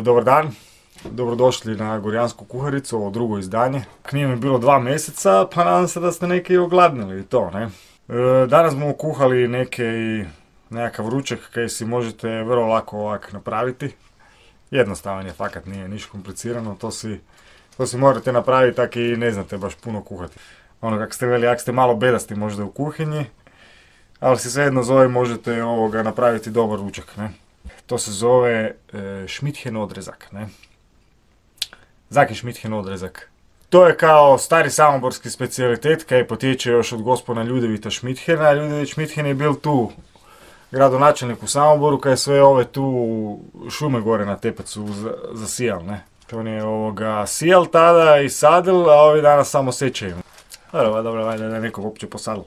Dobar dan, dobrodošli na Gorjansku kuharicu, ovo drugo izdanje. Nije mi bilo 2 mjeseca, pa nadam se da ste neki ogladnili i to, ne? Danas smo kuhali nekakav ručak koji si možete vrlo lako ovak napraviti. Jednostavan je, fakat nije ništa komplicirano, to si morate napraviti tak i ne znate baš puno kuhati. Ono kako ste veli, ako ste malo bedasti možda u kuhinji, ali se svejedno zove, možete napraviti dobar ručak, ne? To se zove šmithen odrezak, ne? Zaki šmithen odrezak. To je kao stari samoborski specijalitet koji potječe još od gospodina Ljudevita Šmithena. Ljudevit Šmithen je bil tu gradonačelnik u Samoboru kad je sve ove tu šume gore na Tepecu zasijal, ne? On je sijal tada i sadil, a ovi danas samo sečeju. Dobro, valjda da je nekog uopće posadilo.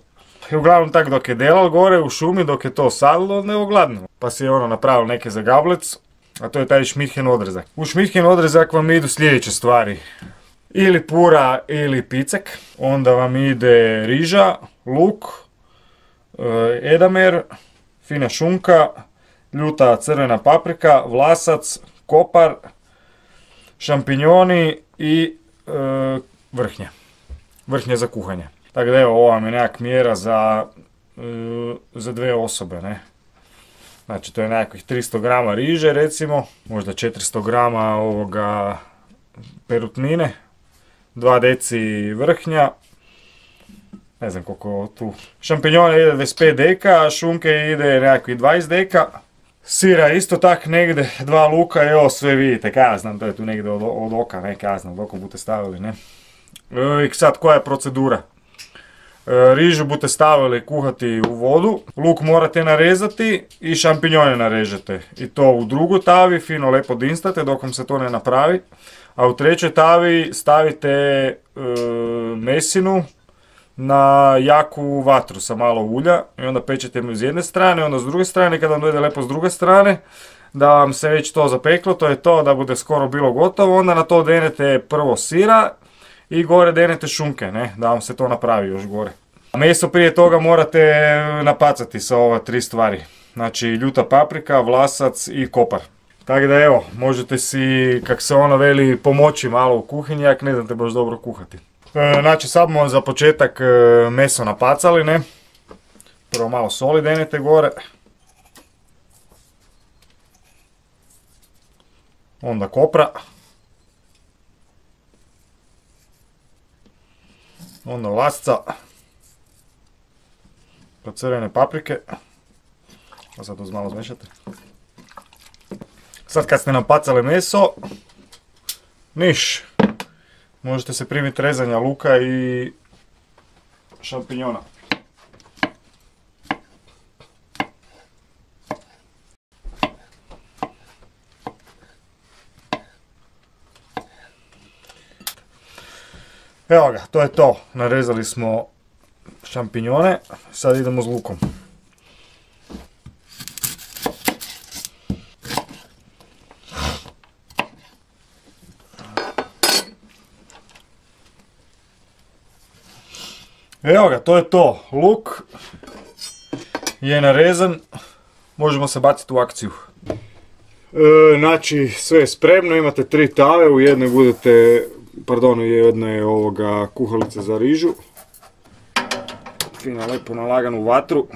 I uglavnom tak dok je delal gore u šumi, dok je to sadilo, ne ogladnilo. Pa si je napravil neke za gablec, a to je taj šmithen odrezak. U šmithen odrezak vam idu sljedeće stvari. Ili pura ili picek, onda vam ide riža, luk, edamer, fina šunka, ljuta crvena paprika, vlasac, kopar, šampinjoni i vrhnje. Vrhnje za kuhanje. Tako da evo, ovo vam je nekak mjera za 2 osobe, ne. Znači to je nekakvih 300 grama riže recimo, možda 400 grama perutnine, 2 deci vrhnja, ne znam koliko tu. Šampinjone ide 25 deka, a šunke ide nekakvih 20 deka. Sira isto tak negdje, 2 luka i ovo sve vidite, kaj ja znam, to je tu negdje od oka, ne, kaj ja znam, od oka budete stavili, ne. I sad koja je procedura? Rižu budete stavili kuhati u vodu, luk morate narezati i šampinjone narežete. I to u drugu tavi, fino lepo dinstate dok vam se to ne napravi. A u trećoj tavi stavite mesinu na jaku vatru sa malo ulja i onda pečete s jedne strane, onda s druge strane, kada vam dojde lepo s druge strane, da vam se već to zapeklo, to je to, da bude skoro bilo gotovo, onda na to denete prvo sira i gore denete šunke, ne, da vam se to napravi još gore. A meso prije toga morate napacati sa ova 3 stvari, znači ljuta paprika, vlasac i kopar. Tako da evo, možete si, kak se veli, pomoći malo u kuhinji, ako ne znate baš dobro kuhati. Znači sad smo za početak meso napacali, ne. Prvo malo soli denete gore. Onda kopra. Onda vlasca. Pa crvene paprike. Pa sad to malo zmešate. Sad kad ste napacali meso, niš. Možete se primiti rezanja luka i šampinjona. Evo ga, to je to. Narezali smo šampinjone, sad idemo s lukom. Evo ga, to je to. Luk je narezan, možemo se baciti u akciju. Znači, sve je spremno, imate 3 tave, u jednoj je kuhalica za rižu. Fino, lepo nalaganu vatru.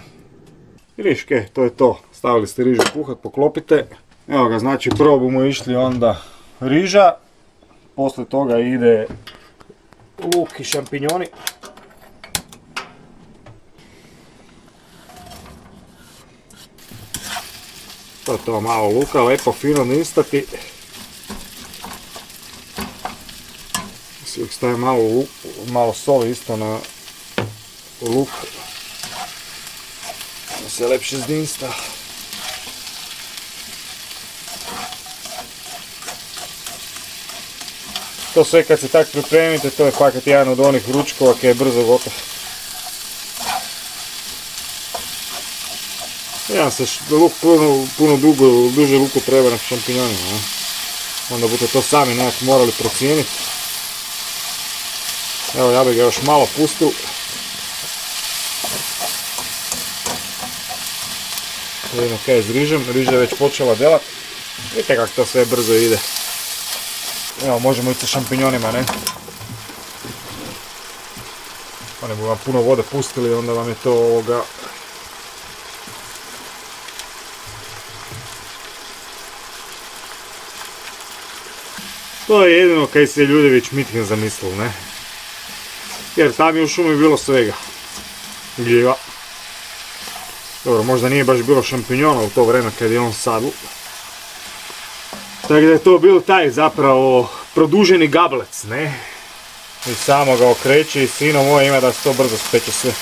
I viške, to je to. Stavili ste rižu kuhat, poklopite. Evo ga, znači prvo bomo išli onda riža, poslije toga ide luk i šampinjoni. To je to, malo luka, lepo fino dinstati. Uvijek stavim malo soli isto na luk, da se lepše zdinsta. To sve kad se tak pripremite, to je fakat jedan od onih ručkova koji je brzo gotov. Jedan se luk puno duže luku treba na šampinjonima, onda budete to sami nekak morali procijeniti. Evo, ja bih ga još malo pustil. Vidimo kaj je s rižem, riža je već počela delat. Vidite kako to sve brzo ide. Evo, možemo ići sa šampinjonima, ne? Pa ne bomo vam puno vode pustili, onda vam je to ovoga... To je jedino kaj se Ljudević Mitkin zamislil, ne? Jer tam je u šumi bilo svega. Gljiva. Dobro, možda nije baš bilo šampinjona u to vrijeme kad je on sadl. Tako da je to bio taj zapravo produženi gablec, ne? I samo ga okreće i sino moj ima da se to brzo speče sve.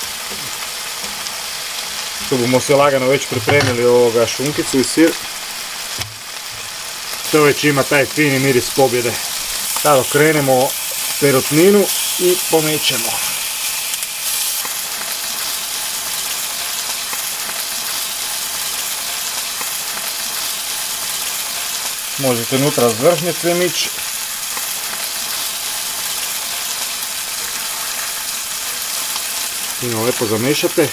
Tu bomo se lagano već pripremili ovoga šunkicu i sir. To već ima taj fini miris pobjede. Sad okrenemo perutninu i pomećemo. Možete unutra zvršnjice mići. Fino lepo zamešate.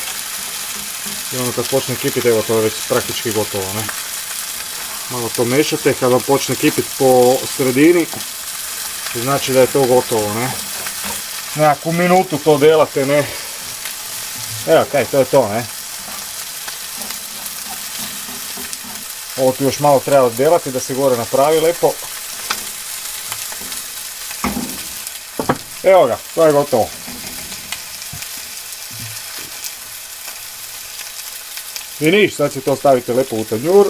I ono kad počne kipiti, evo to je već praktički gotovo, ne? Malo to mešate, kad vam počne kipiti po sredini, znači da je to gotovo, ne? Nekakvu minutu to delate, ne? Evo kaj, to je to, ne? Ovo tu još malo treba delati da se gore napravi lepo. Evo ga, to je gotovo. I niš, sad se to stavite lepo u tanjur.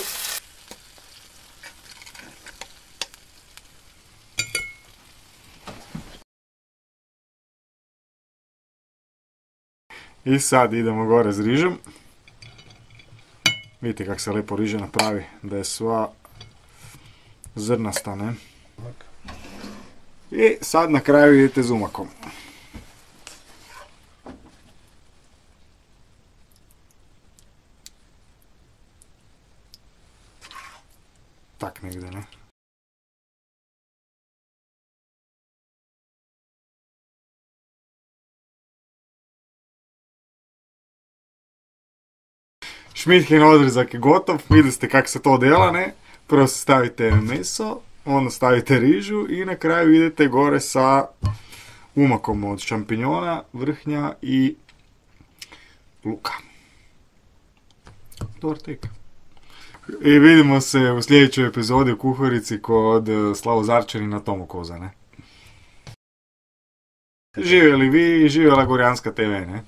I sad idemo gore s rižom. Vidite kako se lepo riža napravi, da je sva zrnasta, ne? I sad na kraju idete z umakom. Tak negdje, ne? Šmitkin odrezak je gotov, vidjeli ste kako se to dela, ne? Prvo stavite meso, onda stavite rižu i na kraju idete gore sa umakom od šampinjona, vrhnja i luka. Dobar tek. I vidimo se u sljedećoj epizodi u kuharici kod Slavo Zarčanina Tomokoza, ne? Živjeli vi i živjela Gorjanska TV, ne?